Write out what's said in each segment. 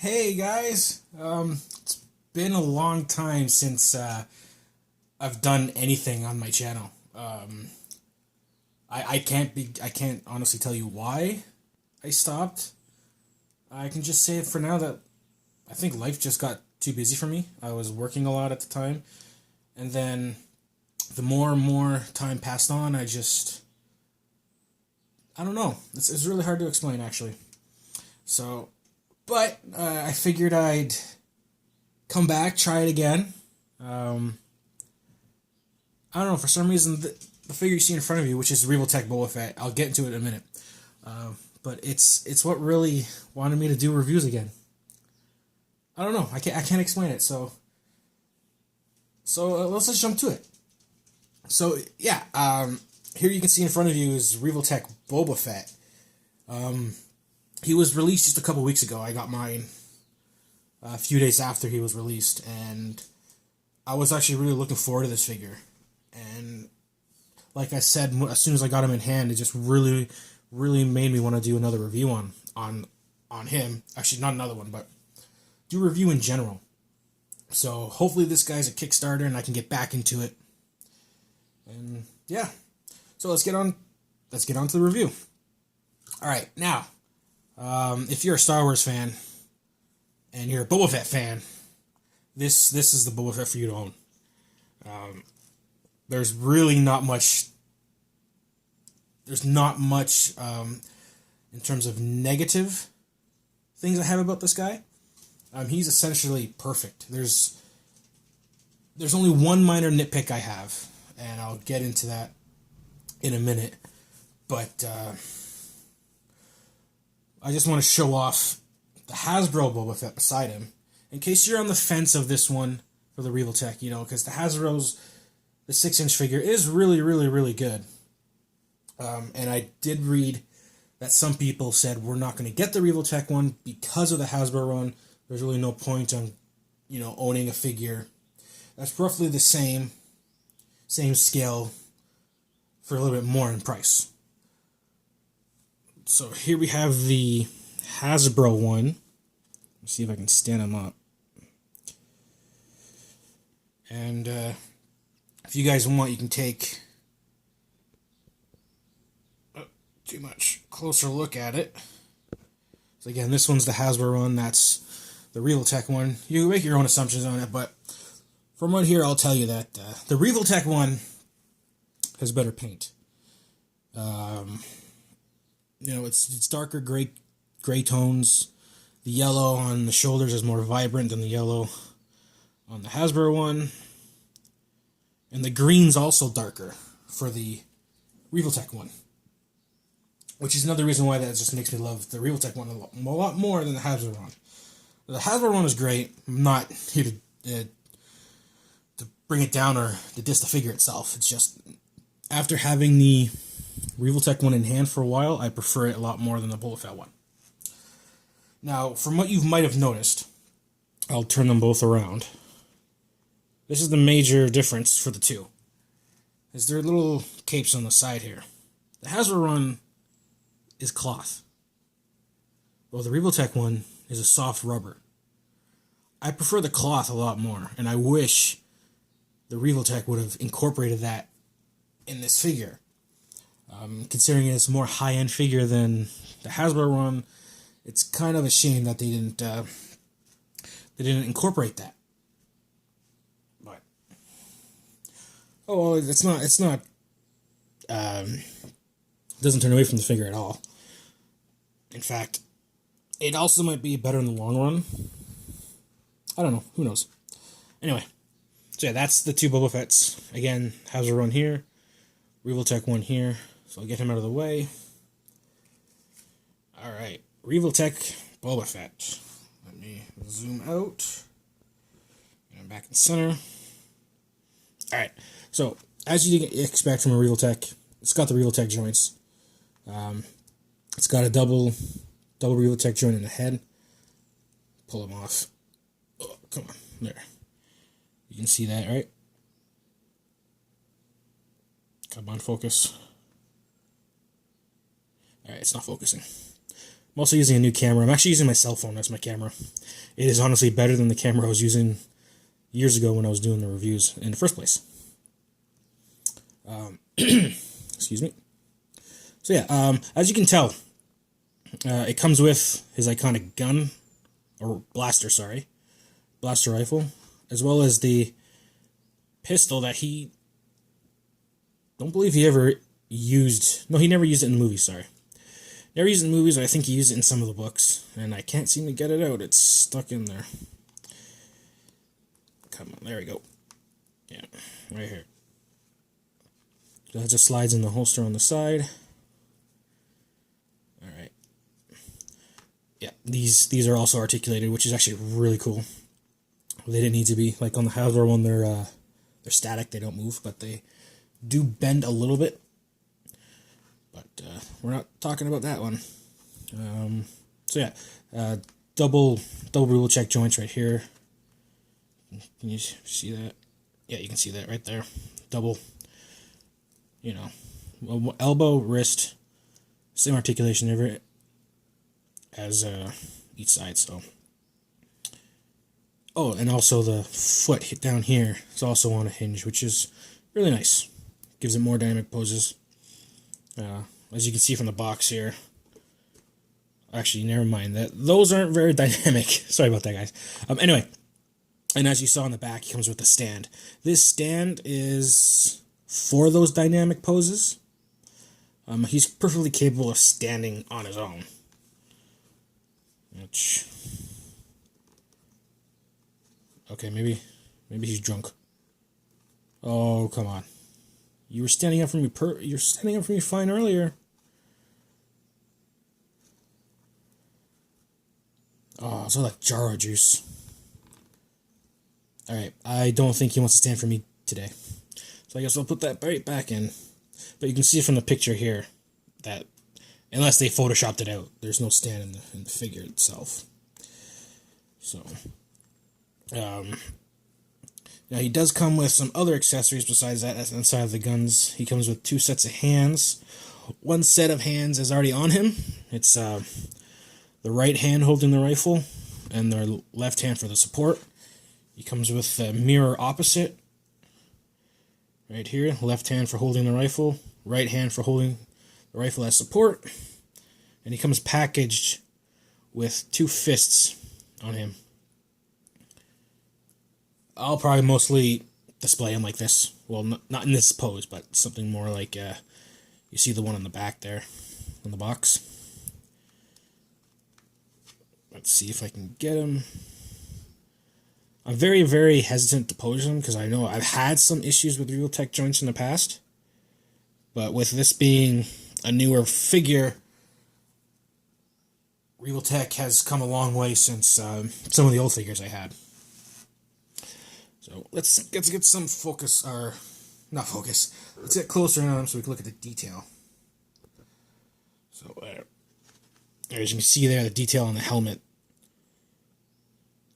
Hey guys, it's been a long time since I've done anything on my channel. I can't honestly tell you why I stopped. I can just say for now that I think life just got too busy for me. I was working a lot at the time, and then the more and more time passed on, I don't know. It's really hard to explain actually. So, but I figured I'd come back, try it again. Um, I don't know, for some reason, the figure you see in front of you, which is Revoltech Boba Fett, I'll get into it in a minute. But it's what really wanted me to do reviews again. I don't know, I can't explain it. So let's just jump to it. So yeah, here you can see in front of you is Revoltech Boba Fett. He was released just a couple weeks ago. I got mine a few days after he was released, and I was actually really looking forward to this figure. And like I said, as soon as I got him in hand, it just really made me want to do another review on him. Actually, not another one, but do a review in general. So hopefully this guy's a Kickstarter and I can get back into it. And yeah, so let's get on to the review. All right, now, if you're a Star Wars fan and you're a Boba Fett fan, this is the Boba Fett for you to own. There's really not much. There's not much in terms of negative things I have about this guy. He's essentially perfect. There's only one minor nitpick I have, and I'll get into that in a minute. But I just want to show off the Hasbro Boba Fett beside him, in case you're on the fence of this one for the Revoltech, because the 6-inch figure is really good. And I did read that some people said we're not going to get the Revoltech one because of the Hasbro run. There's really no point on, owning a figure that's roughly the same scale for a little bit more in price. So here we have the Hasbro one. Let's see if I can stand him up. And if you guys want, you can take too much closer look at it. So again, this one's the Hasbro one. That's the Revoltech one. You can make your own assumptions on it, but from right here, I'll tell you that the Revoltech one has better paint. It's darker gray tones. The yellow on the shoulders is more vibrant than the yellow on the Hasbro one. And the green's also darker for the Revoltech one, which is another reason why that just makes me love the Revoltech one a lot more than the Hasbro one. The Hasbro one is great. I'm not here to bring it down or to diss the figure itself. It's just, after having the Revoltech one in hand for a while, I prefer it a lot more than the Boba Fett one. Now, from what you might have noticed, I'll turn them both around. This is the major difference for the two, is there are little capes on the side here. The Hasbro one is cloth, while the Revoltech one is a soft rubber. I prefer the cloth a lot more, and I wish the Revoltech would have incorporated that in this figure. Considering it's a more high-end figure than the Hasbro one, it's kind of a shame that they didn't incorporate that. But oh well, it's not doesn't turn away from the figure at all. In fact, it also might be better in the long run. I don't know. Who knows? Anyway, so yeah, that's the two Boba Fetts. Again, Hasbro one here, Revoltech one here. So I'll get him out of the way. Alright, Revoltech Boba Fett. Let me zoom out. And back in center. Alright, so as you expect from a Revoltech, it's got the Revoltech joints. It's got a double Revoltech joint in the head. Pull them off. Oh, come on, there. You can see that, right? Come on, focus. Alright, it's not focusing. I'm also using a new camera. I'm actually using my cell phone as my camera. It is honestly better than the camera I was using years ago when I was doing the reviews in the first place. Excuse me. So yeah, as you can tell, it comes with his iconic gun, or blaster, sorry. Blaster rifle, as well as the pistol that he... don't believe he ever used... no, he never used it in the movies, sorry. Never used it in movies, I think he used it in some of the books, and I can't seem to get it out. It's stuck in there. Come on, there we go. Yeah, right here. That just slides in the holster on the side. Alright. Yeah, these are also articulated, which is actually really cool. They didn't need to be. Like on the Hasbro one, they're static, they don't move, but they do bend a little bit. But we're not talking about that one. So yeah, double Revoltech joints right here. Can you see that? Yeah, you can see that right there. Double, you know, elbow, wrist, same articulation every as each side. So, oh, and also the foot hit down here is also on a hinge, which is really nice. Gives it more dynamic poses. As you can see from the box here. Actually, never mind that. Those aren't very dynamic. Sorry about that, guys. Anyway, and as you saw in the back, he comes with a stand. This stand is for those dynamic poses. He's perfectly capable of standing on his own. Which... okay, maybe he's drunk. Oh, come on. You were standing up for me. You're standing up for me fine earlier. Oh, it's all that Jaro juice. Alright, I don't think he wants to stand for me today. So I guess I'll put that right back in. But you can see from the picture here that, unless they photoshopped it out, there's no stand in the figure itself. So, now he does come with some other accessories besides that. That's inside of the guns. He comes with 2 sets of hands. One set of hands is already on him. It's the right hand holding the rifle, and the left hand for the support. He comes with a mirror opposite. Right here, left hand for holding the rifle, right hand for holding the rifle as support. And he comes packaged with 2 fists on him. I'll probably mostly display him like this. Well, not in this pose, but something more like, you see the one on the back there, on the box. Let's see if I can get him. I'm very, very hesitant to pose him, because I know I've had some issues with Revoltech joints in the past. But with this being a newer figure, Revoltech has come a long way since some of the old figures I had. So let's get some focus, or not focus. Let's get closer on him so we can look at the detail. So as you can see there, the detail on the helmet,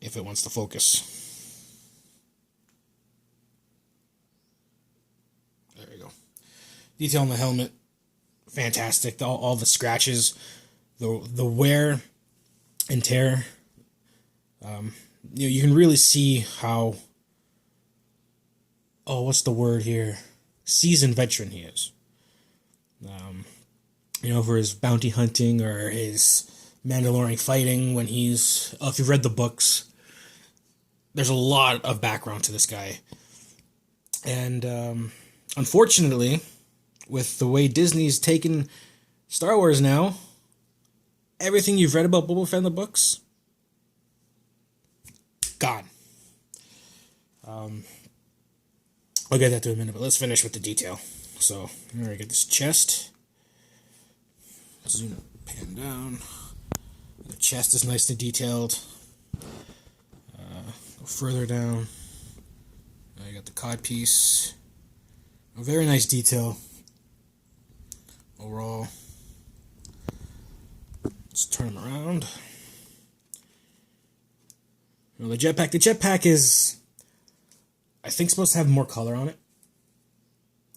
if it wants to focus. There we go. Detail on the helmet, fantastic. All the scratches, the wear and tear. You can really see how, oh, what's the word here? Seasoned veteran he is. For his bounty hunting or his Mandalorian fighting when he's... if you've read the books, there's a lot of background to this guy. And unfortunately, with the way Disney's taken Star Wars now, everything you've read about Boba Fett in the books, gone. I'll get that to a minute, but let's finish with the detail. So, here we get this chest. Zoom it, pan down. The chest is nicely detailed. Go further down. You got the cod piece. A very nice detail overall. Let's turn him around. The jetpack is, I think, supposed to have more color on it.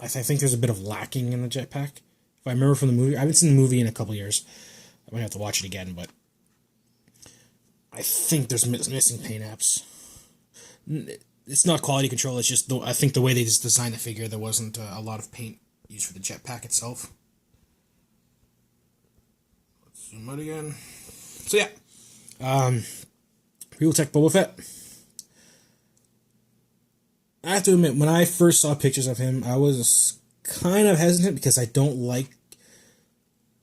I think there's a bit of lacking in the jetpack. If I remember from the movie, I haven't seen the movie in a couple years. I might have to watch it again, but I think there's missing paint apps. It's not quality control. It's just I think the way they just designed the figure, there wasn't a lot of paint used for the jetpack itself. Let's zoom out again. So yeah, Revoltech Boba Fett. I have to admit, when I first saw pictures of him, I was kind of hesitant because I don't like.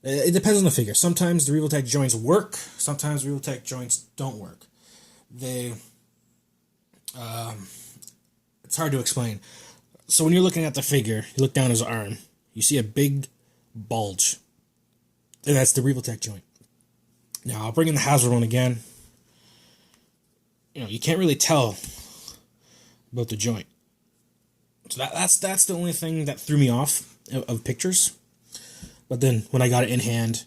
It depends on the figure. Sometimes the Revoltech joints work. Sometimes Revoltech joints don't work. It's hard to explain. So when you're looking at the figure, you look down his arm, you see a big bulge, and that's the Revoltech joint. Now I'll bring in the Hasbro one again. You can't really tell about the joint. So that's the only thing that threw me off of pictures. But then when I got it in hand,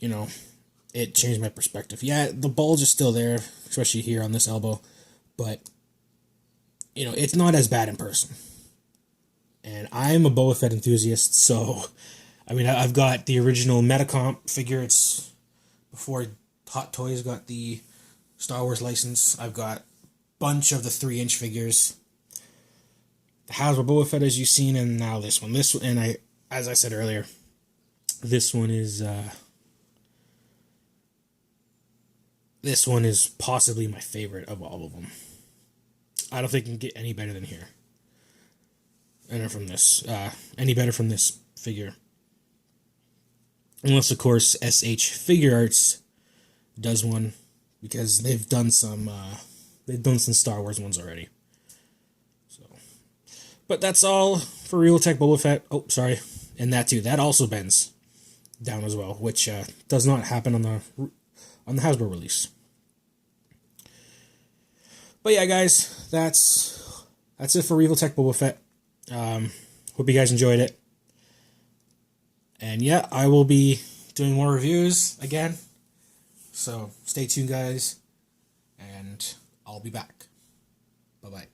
it changed my perspective. Yeah, the bulge is still there, especially here on this elbow, but it's not as bad in person. And I'm a Boba Fett enthusiast, so I've got the original Metacomp figure. It's before Hot Toys got the Star Wars license. I've got a bunch of the 3-inch figures. The Hasbro Boba Fett, as you've seen, and now this one. As I said earlier, this one is possibly my favorite of all of them. I don't think it can get any better than here. And from this, any better from this figure. Unless, of course, SH Figure Arts does one, because they've done some Star Wars ones already. So, but that's all for Revoltech Boba Fett. Oh, sorry, and that too. That also bends down as well, which does not happen on the Hasbro release. But yeah, guys, that's it for Revoltech Boba Fett. Hope you guys enjoyed it. And yeah, I will be doing more reviews again. So stay tuned, guys. And I'll be back. Bye-bye.